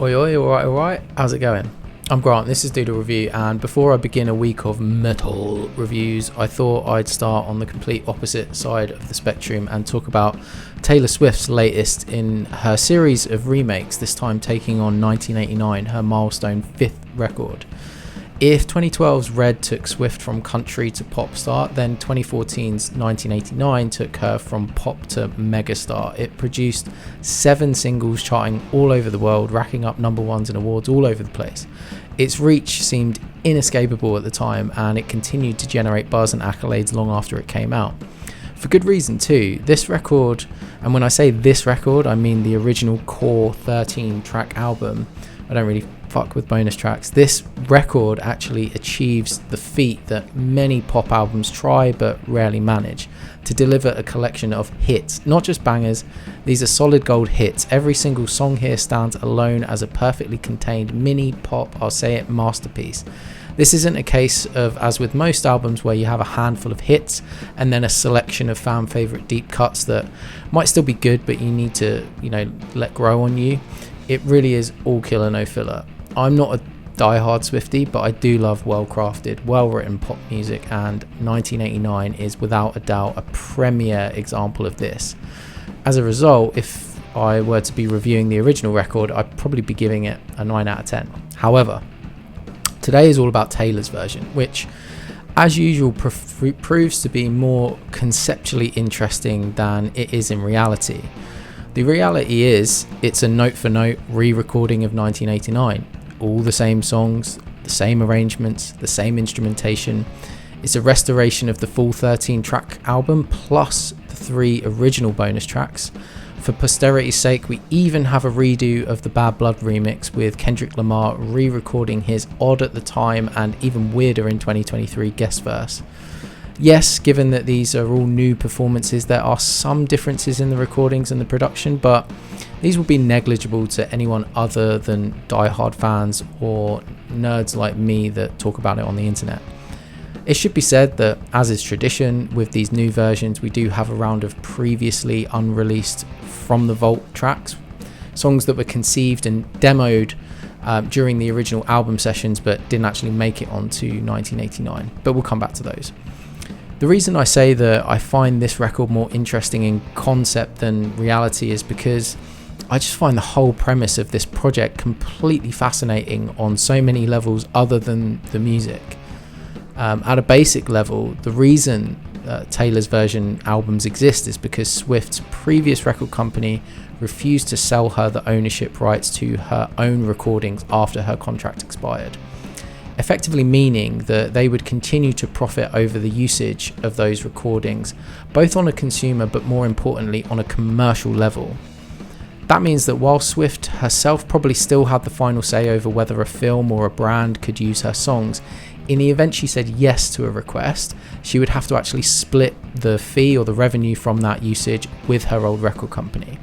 Oi, oi, alright. How's it going? I'm Grant, this is Doodle Review, and before I begin a week of metal reviews, I thought I'd start on the complete opposite side of the spectrum and talk about Taylor Swift's latest in her series of remakes, this time taking on 1989, her milestone 5th record. If 2012's Red took Swift from country to pop star, then 2014's 1989 took her from pop to megastar. It produced 7 singles charting all over the world, racking up number ones and awards all over the place. Its reach seemed inescapable at the time, and it continued to generate buzz and accolades long after it came out. For good reason too. This record, and when I say this record, I mean the original core 13-track album. I don't really fuck with bonus tracks. This record actually achieves the feat that many pop albums try but rarely manage, to deliver a collection of hits, not just bangers. These are solid gold hits. Every single song here stands alone as a perfectly contained mini pop, I'll say it, masterpiece. This isn't a case of, as with most albums, where you have a handful of hits and then a selection of fan favourite deep cuts that might still be good but you need to, let grow on you. It really is all killer, no filler. I'm not a die-hard Swiftie, but I do love well-crafted, well-written pop music, and 1989 is without a doubt a premier example of this. As a result, if I were to be reviewing the original record, I'd probably be giving it a 9 out of 10. However, today is all about Taylor's version, which, as usual, proves to be more conceptually interesting than it is in reality. The reality is, it's a note-for-note re-recording of 1989. All the same songs, the same arrangements, the same instrumentation. It's a restoration of the full 13-track album, plus the 3 original bonus tracks. For posterity's sake, we even have a redo of the Bad Blood remix, with Kendrick Lamar re-recording his odd at the time and even weirder in 2023 guest verse. Yes, given that these are all new performances, there are some differences in the recordings and the production, but these will be negligible to anyone other than die-hard fans or nerds like me that talk about it on the internet. It should be said that, as is tradition with these new versions, we do have a round of previously unreleased From the Vault tracks, songs that were conceived and demoed during the original album sessions but didn't actually make it onto 1989, but we'll come back to those. The reason I say that I find this record more interesting in concept than reality is because I just find the whole premise of this project completely fascinating on so many levels other than the music. At a basic level, the reason Taylor's version albums exist is because Swift's previous record company refused to sell her the ownership rights to her own recordings after her contract expired, effectively meaning that they would continue to profit over the usage of those recordings, both on a consumer but more importantly on a commercial level. That means that while Swift herself probably still had the final say over whether a film or a brand could use her songs, in the event she said yes to a request, she would have to actually split the fee or the revenue from that usage with her old record company.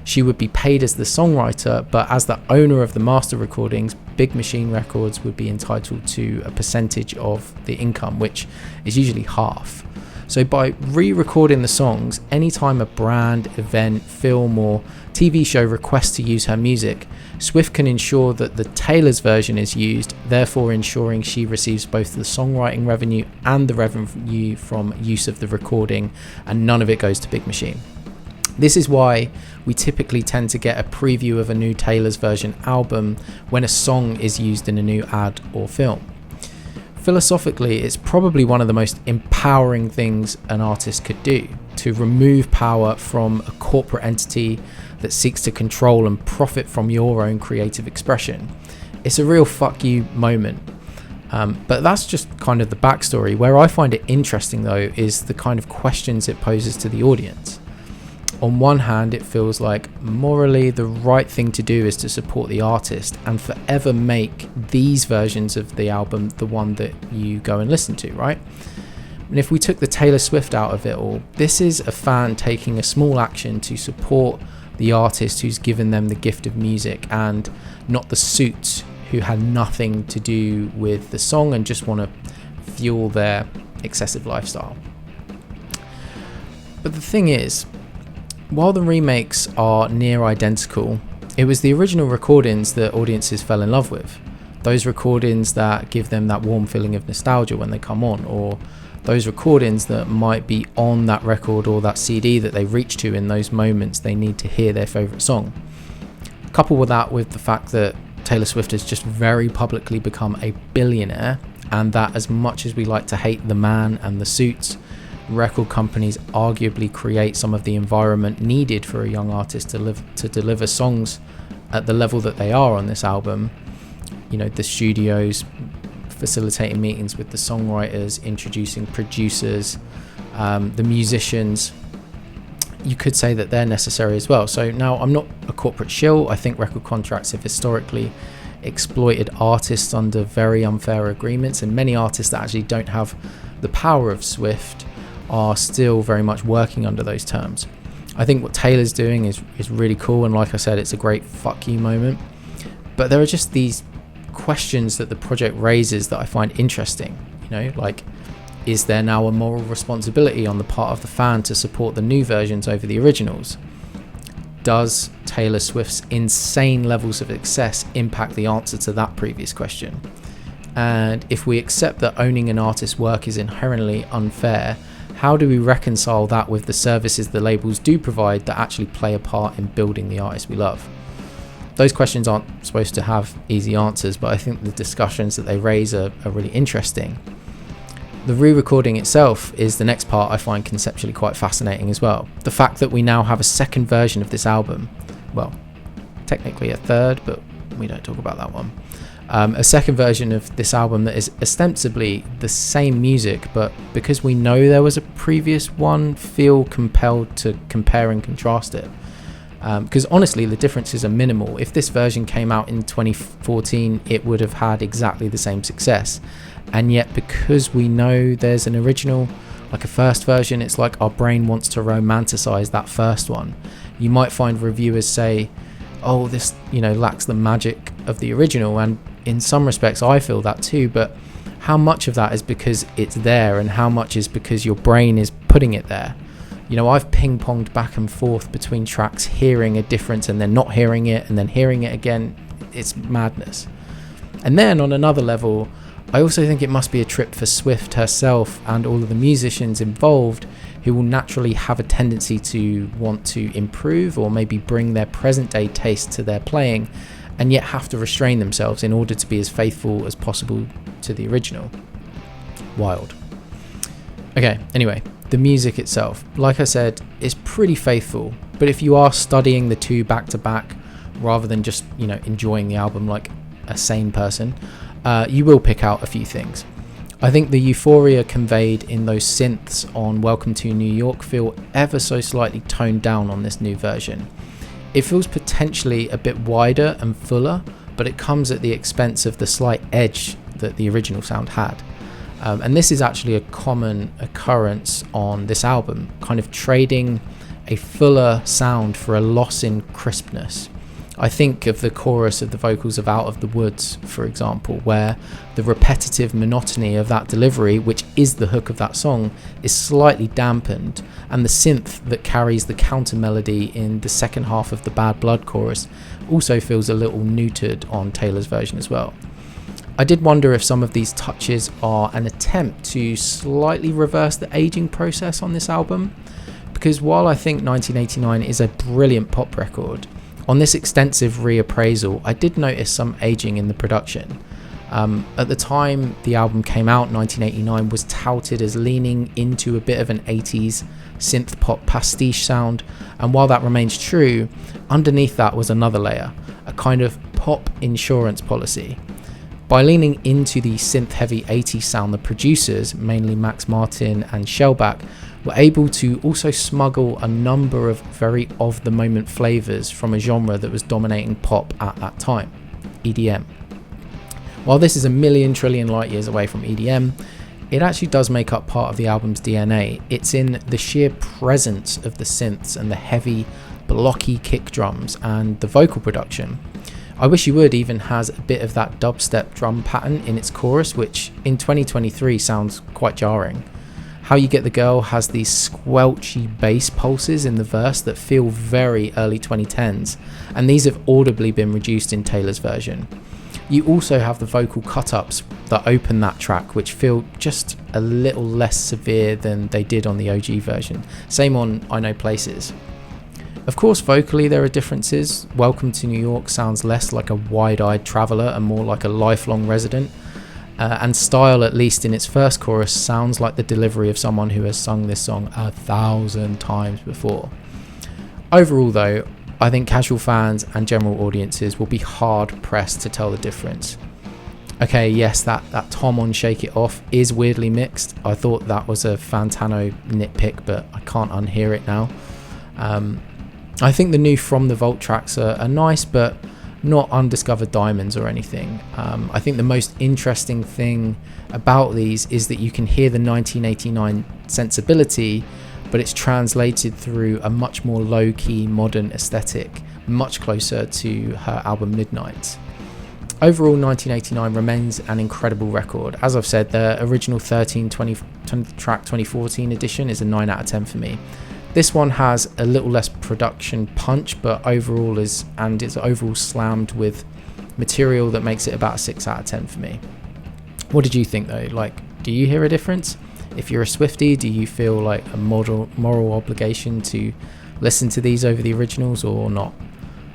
She would be paid as the songwriter, but as the owner of the master recordings, Big Machine Records would be entitled to a percentage of the income, which is usually half. So by re-recording the songs, anytime a brand, event, film or TV show requests to use her music, Swift can ensure that the Taylor's version is used, therefore ensuring she receives both the songwriting revenue and the revenue from use of the recording, and none of it goes to Big Machine. This is why we typically tend to get a preview of a new Taylor's version album when a song is used in a new ad or film. Philosophically, it's probably one of the most empowering things an artist could do, to remove power from a corporate entity that seeks to control and profit from your own creative expression. It's a real fuck you moment. But that's just kind of the backstory. Where I find it interesting though is the kind of questions it poses to the audience. On one hand, it feels like morally the right thing to do is to support the artist and forever make these versions of the album the one that you go and listen to, right? And if we took the Taylor Swift out of it all, this is a fan taking a small action to support the artist who's given them the gift of music, and not the suits who had nothing to do with the song and just want to fuel their excessive lifestyle. But the thing is, while the remakes are near identical, It was the original recordings that audiences fell in love with. Those recordings that give them that warm feeling of nostalgia when they come on, or those recordings that might be on that record or that CD that they reach to in those moments they need to hear their favourite song. Couple with that with the fact that Taylor Swift has just very publicly become a billionaire, and that as much as we like to hate the man and the suits, record companies arguably create some of the environment needed for a young artist to deliver songs at the level that they are on this album. You know, the studios facilitating meetings with the songwriters, introducing producers, the musicians. You could say that they're necessary as well. So now, I'm not a corporate shill. I think record contracts have historically exploited artists under very unfair agreements, and many artists that actually don't have the power of Swift are still very much working under those terms. I think what Taylor's doing is really cool, and like I said, it's a great fuck you moment. But there are just these questions that the project raises that I find interesting. You know, like, is there now a moral responsibility on the part of the fan to support the new versions over the originals? Does Taylor Swift's insane levels of success impact the answer to that previous question? And if we accept that owning an artist's work is inherently unfair, how do we reconcile that with the services the labels do provide that actually play a part in building the artist we love? Those questions aren't supposed to have easy answers, but I think the discussions that they raise are really interesting. The re-recording itself is the next part I find conceptually quite fascinating as well. The fact that we now have a second version of this album, well, technically a third, but we don't talk about that one. A second version of this album that is ostensibly the same music, but because we know there was a previous one, feel compelled to compare and contrast it. Because honestly, the differences are minimal. If this version came out in 2014, it would have had exactly the same success. And yet, because we know there's an original, like a first version, it's like our brain wants to romanticize that first one. You might find reviewers say, oh, this, lacks the magic of the original. And in some respects, I feel that too. But how much of that is because it's there, and how much is because your brain is putting it there? I've ping-ponged back and forth between tracks, hearing a difference and then not hearing it, and then hearing it again. It's madness. And then on another level, I also think it must be a trip for Swift herself and all of the musicians involved, who will naturally have a tendency to want to improve or maybe bring their present-day taste to their playing, and yet have to restrain themselves in order to be as faithful as possible to the original. Wild. Okay, anyway, the music itself, like I said, is pretty faithful, but if you are studying the two back to back rather than just, enjoying the album like a sane person, you will pick out a few things. I think the euphoria conveyed in those synths on Welcome to New York feel ever so slightly toned down on this new version. It feels potentially a bit wider and fuller, but it comes at the expense of the slight edge that the original sound had. And this is actually a common occurrence on this album, kind of trading a fuller sound for a loss in crispness. I think of the chorus of the vocals of Out of the Woods, for example, where the repetitive monotony of that delivery, which is the hook of that song, is slightly dampened, and the synth that carries the counter melody in the second half of the Bad Blood chorus also feels a little neutered on Taylor's version as well. I did wonder if some of these touches are an attempt to slightly reverse the aging process on this album, because while I think 1989 is a brilliant pop record, on this extensive reappraisal I did notice some aging in the production. At the time the album came out, 1989 was touted as leaning into a bit of an 80s synth pop pastiche sound, and while that remains true, underneath that was another layer, a kind of pop insurance policy. By leaning into the synth-heavy 80s sound, the producers, mainly Max Martin and Shellback, were able to also smuggle a number of very of-the-moment flavours from a genre that was dominating pop at that time, EDM. While this is a million trillion light years away from EDM, it actually does make up part of the album's DNA. It's in the sheer presence of the synths and the heavy, blocky kick drums and the vocal production. I Wish You Would even has a bit of that dubstep drum pattern in its chorus, which in 2023 sounds quite jarring. How You Get the Girl has these squelchy bass pulses in the verse that feel very early 2010s, and these have audibly been reduced in Taylor's version. You also have the vocal cut-ups that open that track, which feel just a little less severe than they did on the OG version. Same on I Know Places. Of course, vocally there are differences. Welcome to New York sounds less like a wide-eyed traveller and more like a lifelong resident. And Style, at least in its first chorus, sounds like the delivery of someone who has sung this song 1,000 times before. Overall though, I think casual fans and general audiences will be hard pressed to tell the difference. Okay, yes, that tom on Shake It Off is weirdly mixed. I thought that was a Fantano nitpick, but I can't unhear it now. I think the new From the Vault tracks are nice, but not undiscovered diamonds or anything. I think the most interesting thing about these is that you can hear the 1989 sensibility, but it's translated through a much more low-key modern aesthetic, much closer to her album Midnight. Overall, 1989 remains an incredible record. As I've said, the original 13-20 track 2014 edition is a 9 out of 10 for me. This one has a little less production punch, but overall it's overall slammed with material that makes it about a 6 out of 10 for me. What did you think though? Do you hear a difference? If you're a Swiftie, do you feel like a moral obligation to listen to these over the originals or not?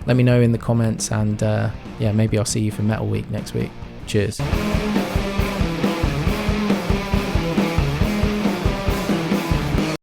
Let me know in the comments, and maybe I'll see you for Metal Week next week. Cheers.